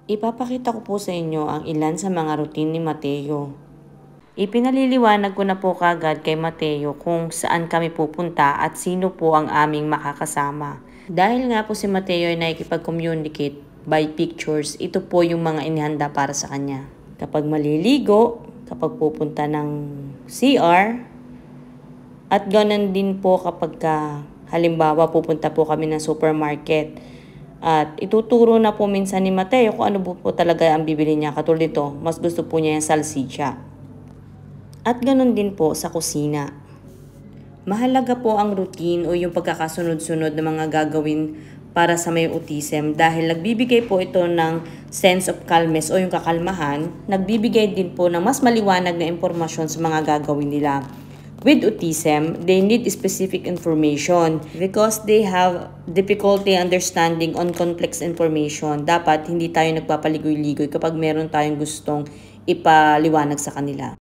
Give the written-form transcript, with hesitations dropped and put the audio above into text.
Ipapakita ko po sa inyo ang ilan sa mga routine ni Mateo. Ipinaliliwanag ko na po kagad kay Mateo kung saan kami pupunta at sino po ang aming makakasama. Dahil nga po si Mateo ay nakikipag-communicate by pictures, ito po yung mga inihanda para sa kanya. Kapag maliligo, kapag pupunta ng CR, at ganoon din po kapag halimbawa pupunta po kami ng supermarket. At ituturo na po minsan ni Mateo kung ano po talaga ang bibili niya. Katulad ito, mas gusto po niya yung salsicha. At ganoon din po sa kusina. Mahalaga po ang routine o yung pagkakasunod-sunod ng mga gagawin para sa may autism dahil nagbibigay po ito ng sense of calmness o yung kakalmahan, nagbibigay din po ng mas maliwanag na impormasyon sa mga gagawin nila. With autism, they need specific information because they have difficulty understanding on complex information. Dapat hindi tayo nagpapaligoy-ligoy kapag meron tayong gustong ipaliwanag sa kanila.